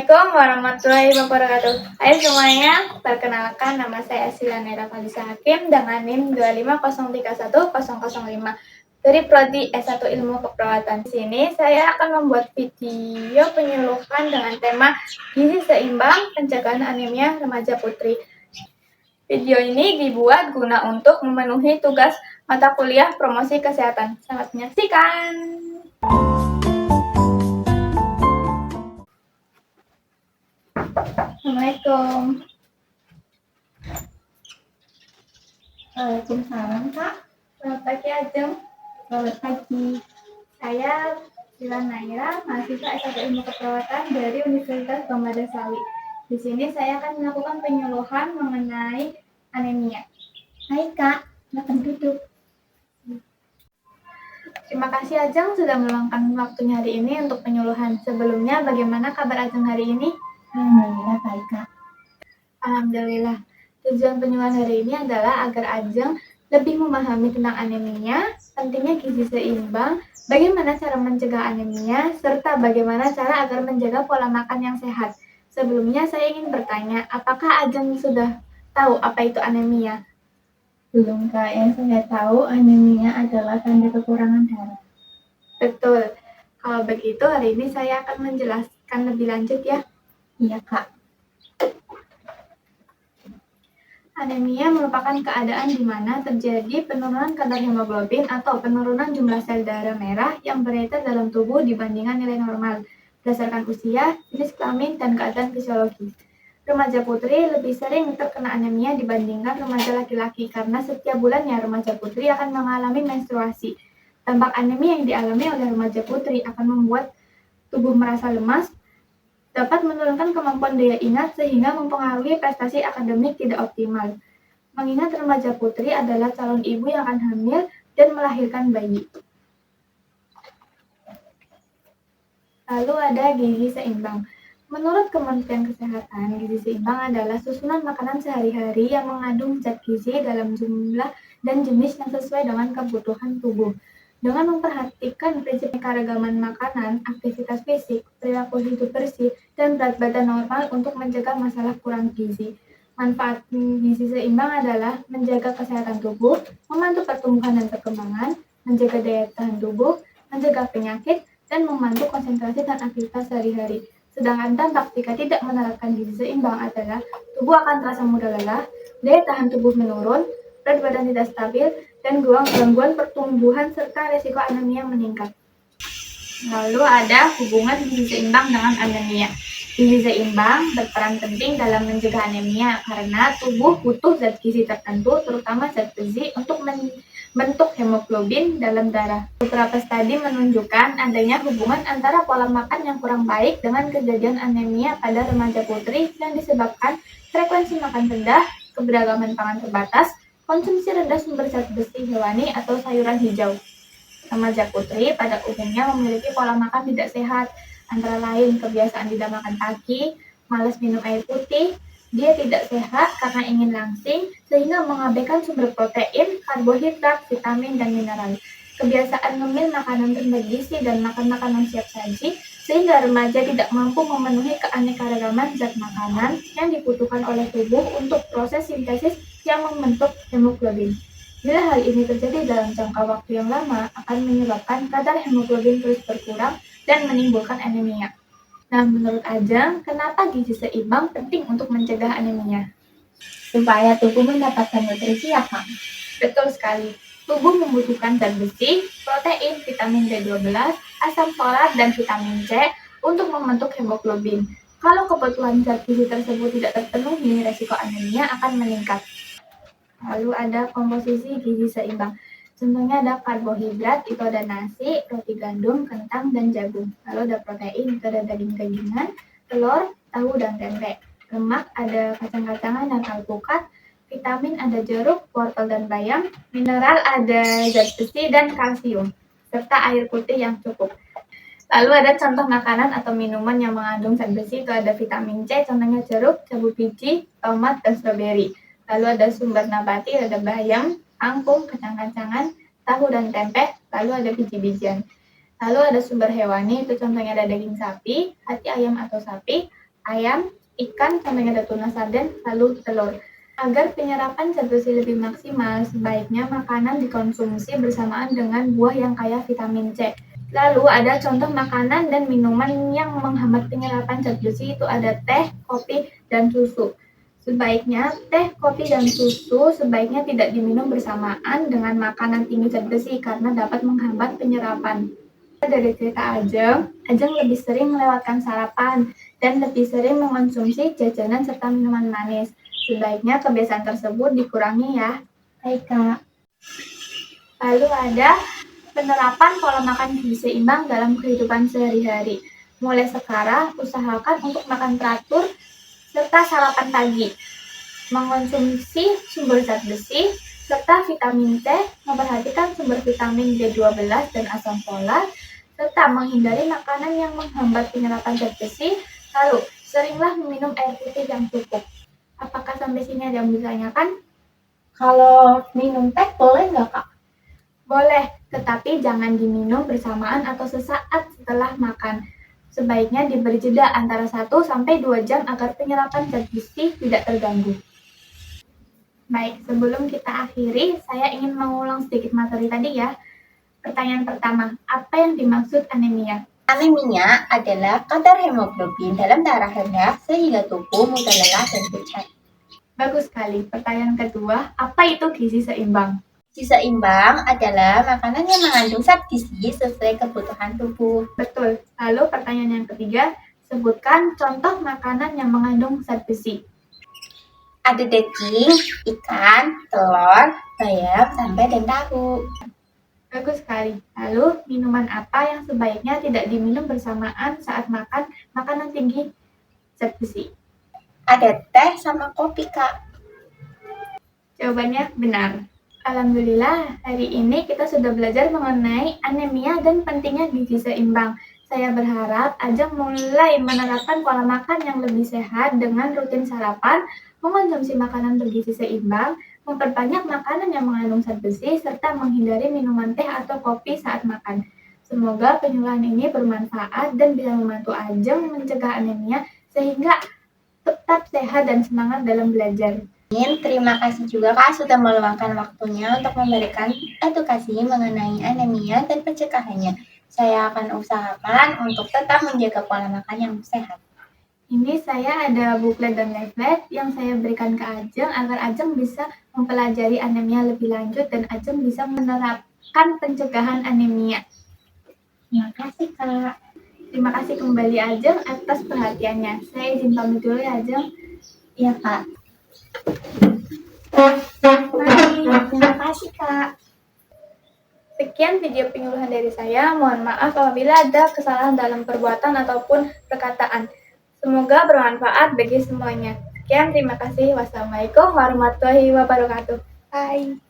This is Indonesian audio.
Assalamualaikum warahmatullahi wabarakatuh. Hai semuanya, perkenalkan nama saya Silanera Fadisa Hakim dengan NIM 250310005 dari Prodi S1 Ilmu Keperawatan. Di sini saya akan membuat video penyuluhan dengan tema gizi seimbang pencegahan anemia remaja putri. Video ini dibuat guna untuk memenuhi tugas mata kuliah promosi kesehatan. Selamat menyaksikan. Assalamualaikum. Waalaikumsalam, Kak. Selamat pagi, Ajeng. Selamat pagi. Saya Silan Naira, mahasiswa S1 Ilmu Keperawatan dari Universitas Bambara Slawi. Di sini saya akan melakukan penyuluhan mengenai anemia. Hai, Kak. Silakan duduk. Terima kasih Ajeng sudah meluangkan waktunya hari ini untuk penyuluhan. Sebelumnya, bagaimana kabar Ajeng hari ini? Alhamdulillah baik, Kak. Alhamdulillah. Tujuan penyuluhan hari ini adalah agar Ajeng lebih memahami tentang anemia, pentingnya gizi seimbang, bagaimana cara mencegah anemia, serta bagaimana cara agar menjaga pola makan yang sehat. Sebelumnya saya ingin bertanya, apakah Ajeng sudah tahu apa itu anemia? Belum, Kak. Yang saya tahu anemia adalah tanda kekurangan darah. Betul. Kalau begitu, hari ini saya akan menjelaskan lebih lanjut ya. Iya, Kak. Anemia merupakan keadaan di mana terjadi penurunan kadar hemoglobin atau penurunan jumlah sel darah merah yang beredar dalam tubuh dibandingkan nilai normal, berdasarkan usia, jenis kelamin, dan keadaan fisiologis. Remaja putri lebih sering terkena anemia dibandingkan remaja laki-laki karena setiap bulannya remaja putri akan mengalami menstruasi. Dampak anemia yang dialami oleh remaja putri akan membuat tubuh merasa lemas, dapat menurunkan kemampuan daya ingat sehingga mempengaruhi prestasi akademik tidak optimal. Mengingat remaja putri adalah calon ibu yang akan hamil dan melahirkan bayi. Lalu ada gizi seimbang. Menurut Kementerian Kesehatan, gizi seimbang adalah susunan makanan sehari-hari yang mengandung zat gizi dalam jumlah dan jenis yang sesuai dengan kebutuhan tubuh. Dengan memperhatikan prinsip keanekaragaman makanan, aktivitas fisik, perilaku hidup bersih, dan berat badan normal untuk mencegah masalah kurang gizi. Manfaat gizi seimbang adalah menjaga kesehatan tubuh, membantu pertumbuhan dan perkembangan, menjaga daya tahan tubuh, mencegah penyakit, dan membantu konsentrasi dan aktivitas sehari-hari. Sedangkan dampak jika tidak menerapkan gizi seimbang adalah tubuh akan terasa mudah lelah, daya tahan tubuh menurun, berat badan tidak stabil, dan gangguan pertumbuhan serta resiko anemia meningkat. Lalu ada hubungan gizi seimbang dengan anemia. Gizi seimbang berperan penting dalam mencegah anemia karena tubuh butuh zat gizi tertentu, terutama zat besi, untuk membentuk hemoglobin dalam darah. Beberapa studi menunjukkan adanya hubungan antara pola makan yang kurang baik dengan kejadian anemia pada remaja putri yang disebabkan frekuensi makan rendah, keberagaman pangan terbatas, konsumsi rendah sumber zat besi hewani atau sayuran hijau. Remaja putri pada umumnya memiliki pola makan tidak sehat, antara lain kebiasaan tidak makan pagi, malas minum air putih, dia tidak sehat karena ingin langsing, sehingga mengabaikan sumber protein, karbohidrat, vitamin, dan mineral. Kebiasaan ngemil makanan rendah gizi dan makan makanan siap saji, sehingga remaja tidak mampu memenuhi keanekaragaman zat makanan yang dibutuhkan oleh tubuh untuk proses sintesis yang membentuk hemoglobin. Bila hal ini terjadi dalam jangka waktu yang lama, akan menyebabkan kadar hemoglobin terus berkurang dan menimbulkan anemia. Nah, menurut Ajeng, kenapa gizi seimbang penting untuk mencegah anemia? Supaya tubuh mendapatkan nutrisi ya, Kak? Betul sekali. Tubuh membutuhkan zat besi, protein, vitamin B12, asam folat, dan vitamin C untuk membentuk hemoglobin. Kalau kebutuhan zat gizi tersebut tidak terpenuhi, resiko anemia akan meningkat. Lalu ada komposisi gizi seimbang. Contohnya ada karbohidrat, itu ada nasi, roti gandum, kentang, dan jagung. Lalu ada protein, itu ada daging-dagingan, telur, tahu, dan tempe. Lemak ada kacang-kacangan dan alpukat. Vitamin ada jeruk, wortel, dan bayam. Mineral ada zat besi dan kalsium, serta air putih yang cukup. Lalu ada contoh makanan atau minuman yang mengandung zat besi, itu ada vitamin C, contohnya jeruk, jambu biji, tomat, dan stroberi. Lalu ada sumber nabati, ada bayam, kangkung, kacang-kacangan, tahu, dan tempe. Lalu ada biji-bijian. Lalu ada sumber hewani, itu contohnya ada daging sapi, hati ayam atau sapi, ayam, ikan, sampai ada tuna sarden, lalu telur. Agar penyerapan zat besi lebih maksimal, sebaiknya makanan dikonsumsi bersamaan dengan buah yang kaya vitamin C. Lalu ada contoh makanan dan minuman yang menghambat penyerapan zat besi, itu ada teh, kopi, dan susu. Sebaiknya teh, kopi, dan susu sebaiknya tidak diminum bersamaan dengan makanan tinggi zat besi karena dapat menghambat penyerapan. Dari cerita Ajeng lebih sering melewatkan sarapan dan lebih sering mengonsumsi jajanan serta minuman manis. Sebaiknya kebiasaan tersebut dikurangi ya. Baik, Kak. Lalu ada penerapan pola makan gizi seimbang dalam kehidupan sehari-hari. Mulai sekarang, usahakan untuk makan teratur serta sarapan pagi, mengonsumsi sumber zat besi, serta vitamin C, memperhatikan sumber vitamin B12 dan asam folat, serta menghindari makanan yang menghambat penyerapan zat besi, lalu seringlah meminum air putih yang cukup. Apakah sampai sini ada yang ditanyakan? Kalau minum teh boleh nggak, Kak? Boleh, tetapi jangan diminum bersamaan atau sesaat setelah makan. Sebaiknya diberi jeda antara 1-2 jam agar penyerapan zat besi tidak terganggu. Baik, sebelum kita akhiri, saya ingin mengulang sedikit materi tadi ya. Pertanyaan pertama, apa yang dimaksud anemia? Anemia adalah kadar hemoglobin dalam darah rendah sehingga tubuh mudah lelah dan pucat. Bagus sekali. Pertanyaan kedua, apa itu gizi seimbang? Gizi seimbang adalah makanan yang mengandung zat gizi sesuai kebutuhan tubuh. Betul. Lalu pertanyaan yang ketiga, sebutkan contoh makanan yang mengandung zat besi. Ada daging, ikan, telur, bayam, sampai dan tahu. Bagus sekali. Lalu, minuman apa yang sebaiknya tidak diminum bersamaan saat makan makanan tinggi zat besi? Ada teh sama kopi, Kak. Jawabannya benar. Alhamdulillah, hari ini kita sudah belajar mengenai anemia dan pentingnya gizi seimbang. Saya berharap Ajeng mulai menerapkan pola makan yang lebih sehat dengan rutin sarapan, mengonsumsi makanan bergizi seimbang, memperbanyak makanan yang mengandung zat besi, serta menghindari minuman teh atau kopi saat makan. Semoga penyuluhan ini bermanfaat dan bisa membantu Ajeng mencegah anemia sehingga tetap sehat dan semangat dalam belajar. Terima kasih juga Kak sudah meluangkan waktunya untuk memberikan edukasi mengenai anemia dan pencegahannya. Saya akan usahakan untuk tetap menjaga pola makan yang sehat. Ini saya ada booklet dan leaflet yang saya berikan ke Ajeng agar Ajeng bisa mempelajari anemia lebih lanjut dan Ajeng bisa menerapkan pencegahan anemia. Terima kasih, Kak. Terima kasih kembali Ajeng atas perhatiannya. Saya izin pamit dulu ya Ajeng. Iya, Kak. Bye. Terima kasih, Kak. Sekian video penyuluhan dari saya. Mohon maaf apabila ada kesalahan dalam perbuatan ataupun perkataan. Semoga bermanfaat bagi semuanya. Sekian, terima kasih. Wassalamualaikum warahmatullahi wabarakatuh. Bye.